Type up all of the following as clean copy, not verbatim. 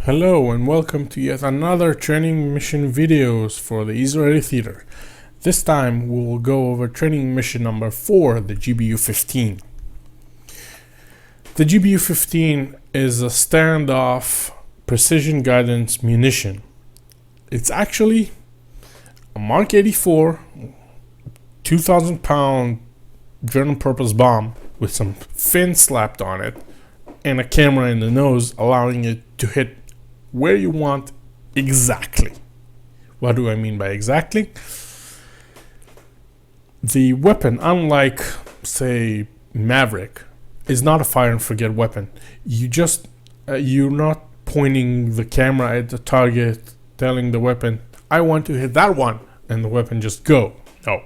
Hello and welcome to yet another training mission videos for the Israeli theater. This time we'll go over training mission number 4, the GBU 15. The GBU 15 is a standoff precision guidance munition. It's actually a Mark 84 2,000 pound general purpose bomb with some fins slapped on it and a camera in the nose allowing it to hit where you want exactly. What do I mean by exactly? The weapon, unlike say Maverick, is not a fire and forget weapon. You're not pointing the camera at the target, telling the weapon, I want to hit that one, and the weapon just go. No.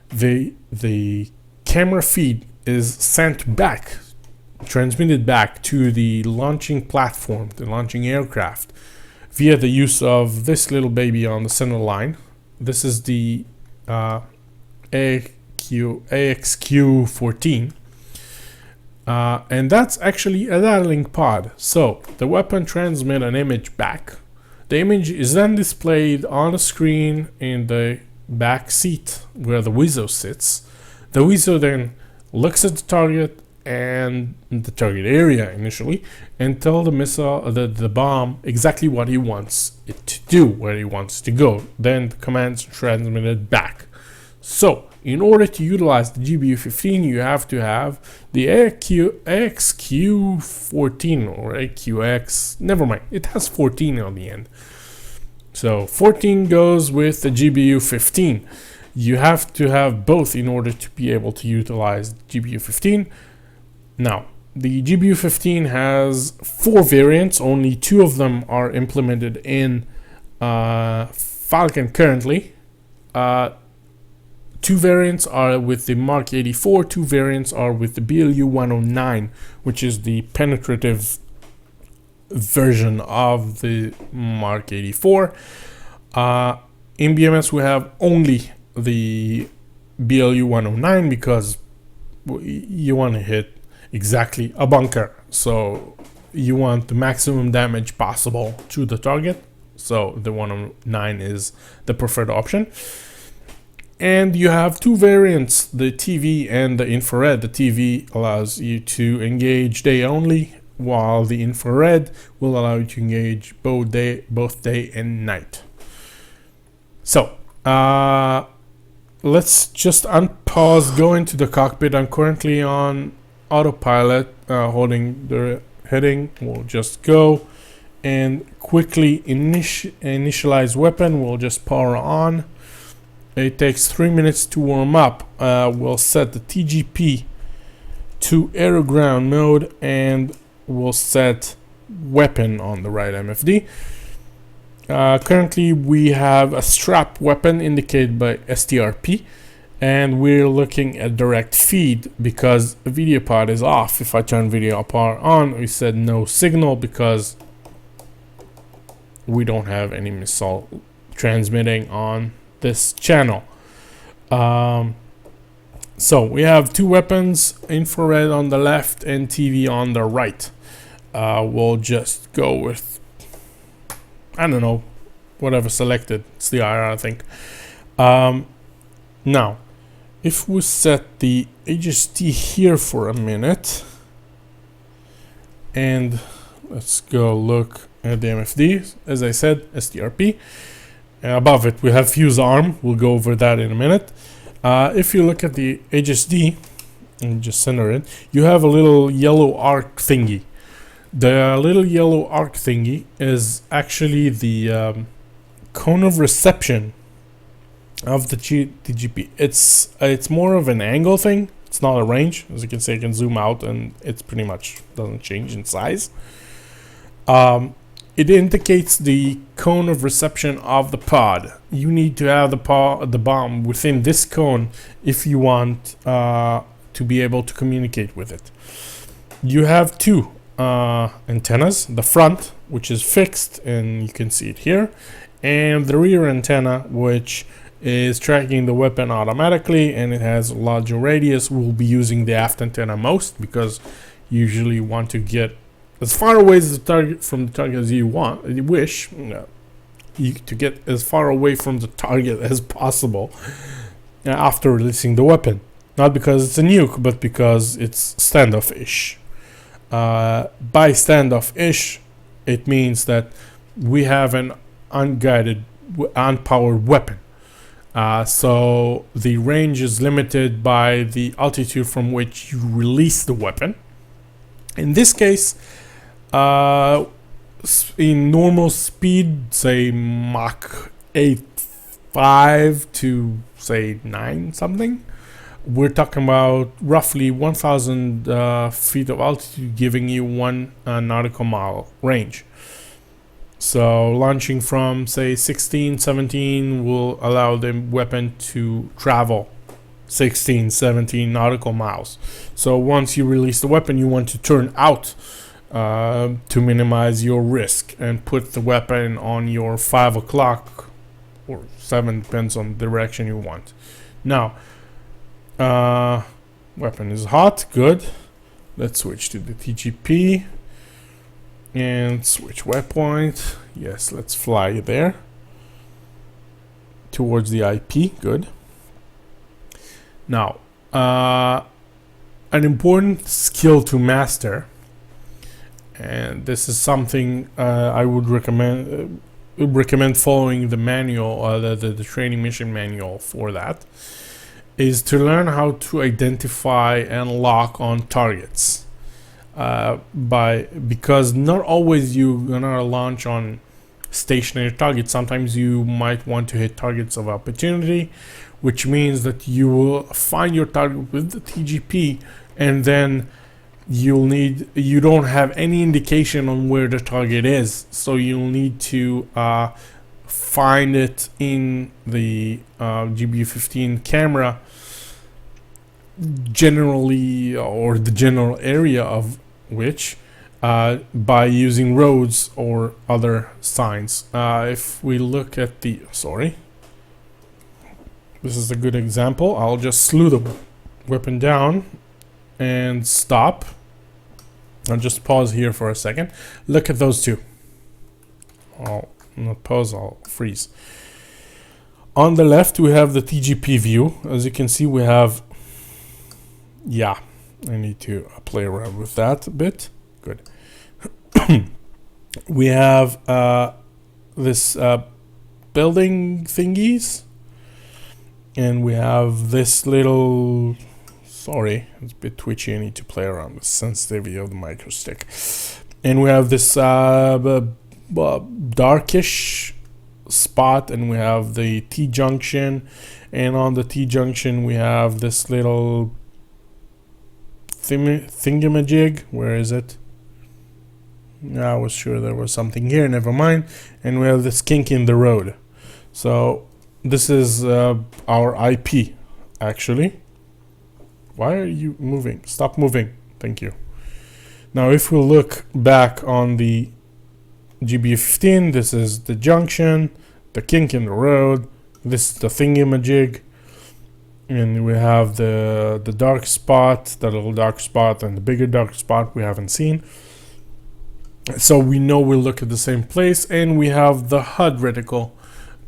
The camera feed is sent back, transmitted back to the launching platform, the launching aircraft, via the use of this little baby on the center line. This is the AXQ-14, and that's actually a dialing pod. So the weapon transmits an image back. The image is then displayed on a screen in the back seat where the Wizzo sits. The Wizzo then looks at the target and the target area initially and tell the missile, the bomb, exactly what he wants it to do, where he wants to go. Then the commands are transmitted back. So in order to utilize the GBU-15, you have to have the AXQ-14 or AQX, never mind, it has 14 on the end. So 14 goes with the GBU-15. You have to have both in order to be able to utilize GBU-15. Now, the GBU-15 has 4 variants. Only 2 of them are implemented in Falcon currently. 2 variants are with the Mark 84. 2 variants are with the BLU 109, which is the penetrative version of the Mark 84. In BMS, we have only the BLU 109 because you want to hit exactly a bunker, so you want the maximum damage possible to the target, so the 109 is the preferred option. And you have 2 variants, the TV and the infrared. The TV allows you to engage day only, while the infrared will allow you to engage both day and night. So let's just unpause, go into the cockpit. I'm currently on autopilot, holding the heading. We'll just go and quickly initialize weapon. We'll just power on. It takes 3 minutes to warm up. We'll set the TGP to air ground mode and we'll set weapon on the right MFD. Currently we have a strap weapon indicated by STRP, and we're looking at direct feed because the video pod is off. If I turn video pod on, we said no signal because we don't have any missile transmitting on this channel. So we have 2 weapons, infrared on the left and TV on the right. We'll just go with, I don't know, whatever selected. It's the IR, I think. Now, if we set the HST here for a minute, and let's go look at the MFD, as I said, STRP. Above it, we have fuse arm. We'll go over that in a minute. If you look at the HSD, and just center it, you have a little yellow arc thingy. The little yellow arc thingy is actually the cone of reception of the TGP. It's more of an angle thing. It's not a range. As you can see, I can zoom out and it's pretty much doesn't change in size. It indicates the cone of reception of the pod. You need to have the bomb within this cone if you want to be able to communicate with it. You have 2 antennas, the front, which is fixed, and you can see it here, and the rear antenna, which is tracking the weapon automatically, and it has a larger radius. We'll be using the aft antenna most because usually you want to get as far away as the target from the target as you wish, to get as far away from the target as possible after releasing the weapon. Not because it's a nuke, but because it's standoff-ish. By standoff-ish, it means that we have an unguided, unpowered weapon. So the range is limited by the altitude from which you release the weapon. In this case, in normal speed, say Mach 8.5 to say 9 something, we're talking about roughly 1,000 feet of altitude, giving you 1 nautical mile range. So launching from say 16, 17 will allow the weapon to travel 16, 17 nautical miles. So once you release the weapon, you want to turn out to minimize your risk and put the weapon on your 5 o'clock or 7, depends on the direction you want. Now, weapon is hot, good. Let's switch to the TGP and switch waypoint. Yes, let's fly there towards the IP, good. Now, an important skill to master, and this is something I would recommend following the manual, the training mission manual for that, is to learn how to identify and lock on targets. Because not always you're gonna launch on stationary targets. Sometimes you might want to hit targets of opportunity, which means that you will find your target with the TGP, and then you don't have any indication on where the target is, so you'll need to find it in the GBU 15 camera generally, or the general area of which, by using roads or other signs. If we look at the, this is a good example. I'll just slew the weapon down and stop. I'll just pause here for a second. Look at those two. I'll not pause, I'll freeze. On the left, we have the TGP view. As you can see, we have, I need to play around with that a bit. Good. We have this building thingies, and we have this little, it's a bit twitchy, I need to play around with the sensitivity of the micro stick. And we have this darkish spot, and we have the T-junction, and on the T-junction we have this little thingamajig. Where is it? I was sure there was something here, never mind. And we have this kink in the road. So this is our IP, actually. Why are you moving? Stop moving. Thank you. Now if we look back on the GBU 15, this is the junction, the kink in the road, this is the thingamajig, and we have the dark spot, the little dark spot, and the bigger dark spot we haven't seen. So we know we'll look at the same place, and we have the HUD reticle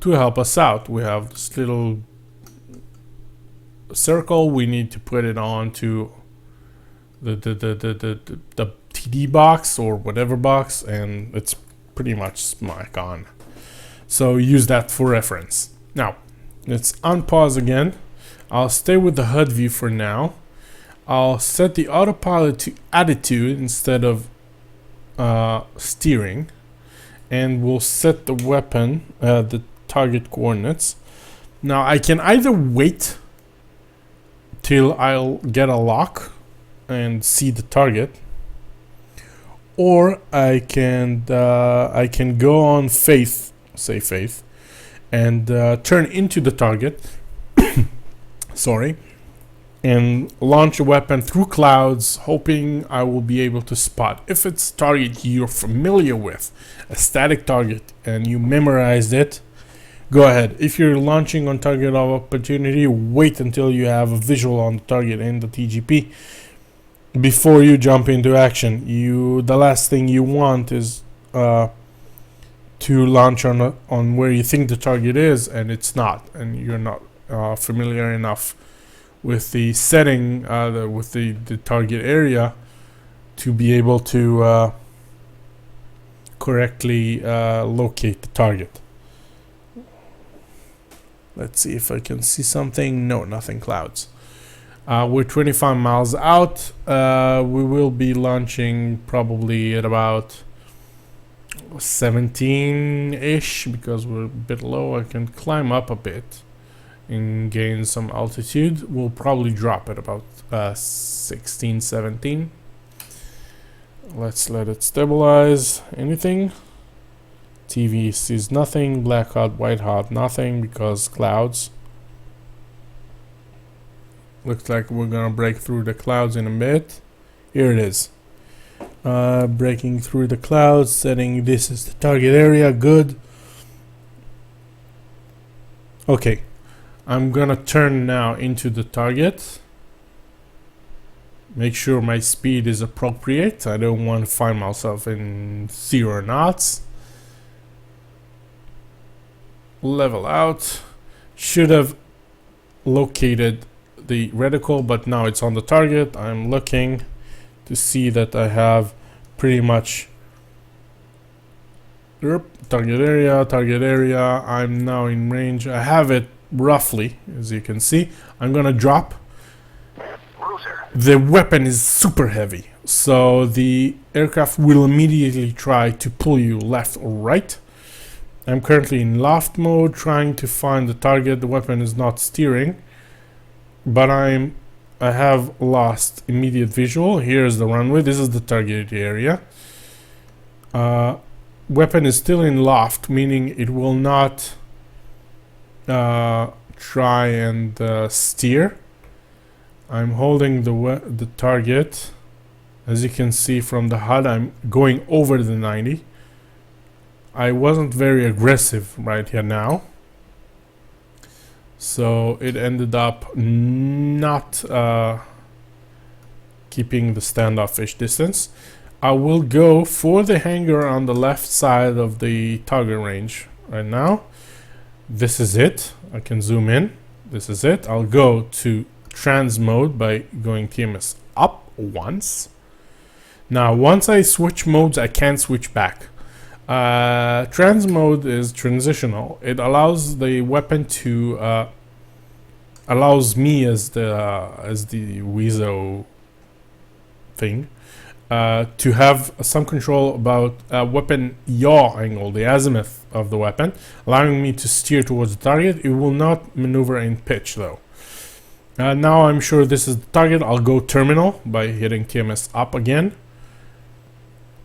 to help us out. We have this little circle. We need to put it onto the TD box or whatever box, and it's pretty much smack on. So use that for reference. Now let's unpause again. I'll stay with the HUD view for now. I'll set the autopilot to attitude instead of steering, and we'll set the weapon, the target coordinates. Now I can either wait till I'll get a lock and see the target, or I can go on faith, and turn into the target and launch a weapon through clouds, hoping I will be able to spot. If it's a target you're familiar with, a static target, and you memorized it, go ahead. If you're launching on target of opportunity, wait until you have a visual on the target in the TGP. before you jump into action. The last thing you want is to launch on where you think the target is, and it's not, and you're not familiar enough with the setting, with the target area, to be able to correctly locate the target. Let's see if I can see something. No, nothing. Clouds. We're 25 miles out. We will be launching probably at about 17-ish because we're a bit low. I can climb up a bit and gain some altitude. We'll probably drop at about 16, 17. Let's let it stabilize. Anything? TV sees nothing. Black hot, white hot, nothing because clouds. Looks like we're gonna break through the clouds in a bit. Here it is. Breaking through the clouds, setting this is the target area. Good. Okay. I'm gonna turn now into the target. Make sure my speed is appropriate. I don't want to find myself in 0 knots. Level out. Should have located the reticle, but now it's on the target. I'm looking to see that I have pretty much target area. I'm now in range. I have it roughly, as you can see. I'm gonna drop. The weapon is super heavy, so the aircraft will immediately try to pull you left or right. I'm currently in loft mode, trying to find the target. The weapon is not steering, but I have lost immediate visual. Here's the runway. This is the target area. Weapon is still in loft, meaning it will not try and steer. I'm holding the target. As you can see from the HUD, I'm going over the 90. I wasn't very aggressive right here now, so it ended up not keeping the standoffish distance. I will go for the hangar on the left side of the target range right now. This is it. I can zoom in. This is it. I'll go to trans mode by going TMS up once. Now, once I switch modes, I can't switch back. Trans mode is transitional. It allows the weapon to allows me as the Weezo thing to have some control about weapon yaw angle, the azimuth of the weapon, allowing me to steer towards the target. It will not maneuver in pitch though. Now I'm sure this is the target. I'll go terminal by hitting TMS up again.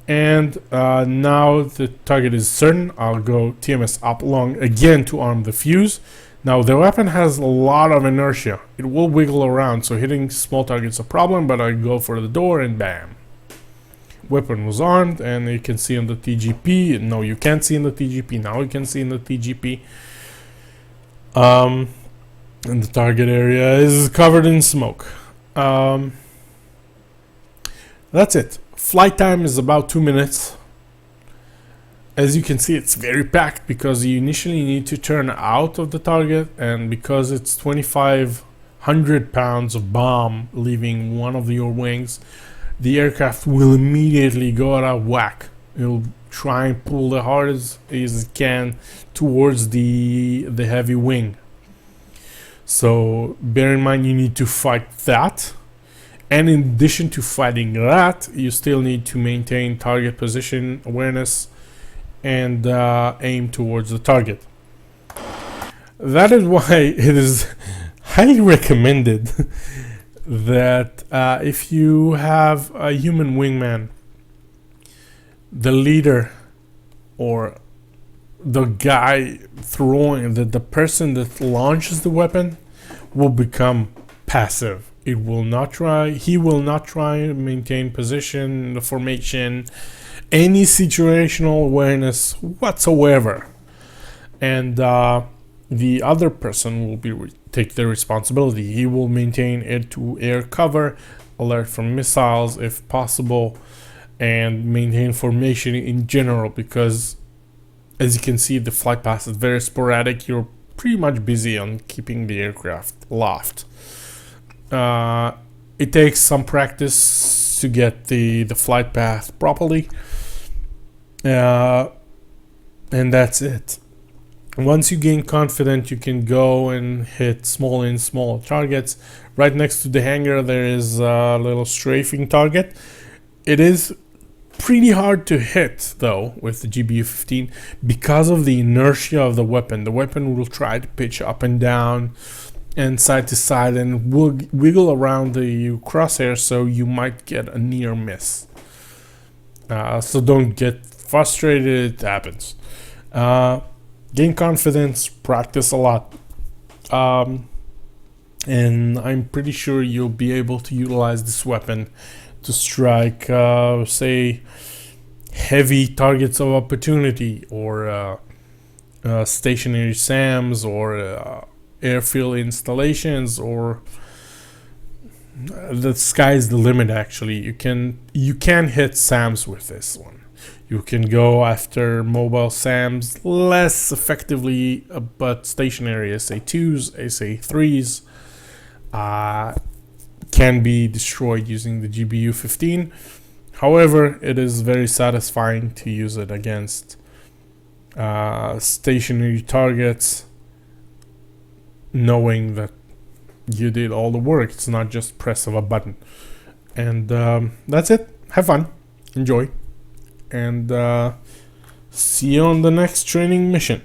And now the target is certain. I'll go TMS up long again to arm the fuse. Now the weapon has a lot of inertia. It will wiggle around, so hitting small targets a problem, but I go for the door and bam. Weapon was armed, and you can see on the TGP. No, you can't see in the TGP. Now you can see in the TGP. And the target area is covered in smoke. That's it. Flight time is about 2 minutes. As you can see, it's very packed because you initially need to turn out of the target, and because it's 2,500 pounds of bomb leaving one of your wings, the aircraft will immediately go out of whack. It'll try and pull the hardest as it can towards the heavy wing. So bear in mind, you need to fight that. And in addition to fighting that, you still need to maintain target position awareness and aim towards the target. That is why it is highly recommended that if you have a human wingman, the leader or the guy throwing, the person that launches the weapon will become passive. It will not try, he will not try and maintain position, the formation, any situational awareness whatsoever. And the other person will take the responsibility. He will maintain air-to-air cover, alert from missiles if possible, and maintain formation in general, because as you can see, the flight path is very sporadic. You're pretty much busy on keeping the aircraft aloft. It takes some practice to get the flight path properly, and that's it. Once you gain confidence, you can go and hit small and small targets. Right next to the hangar, there is a little strafing target. It is pretty hard to hit, though, with the GBU 15 because of the inertia of the weapon. The weapon will try to pitch up and down and side to side and wiggle around the crosshair, so you might get a near miss. So don't get frustrated, it happens. Gain confidence, practice a lot, and I'm pretty sure you'll be able to utilize this weapon to strike, say, heavy targets of opportunity, or stationary SAMs, or airfield installations, or the sky's the limit. Actually, you can hit SAMs with this one. You can go after mobile SAMs less effectively, but stationary SA2s, SA3s can be destroyed using the GBU 15. However, it is very satisfying to use it against stationary targets, knowing that you did all the work. It's not just press of a button. And that's it. Have fun. Enjoy. And see you on the next training mission.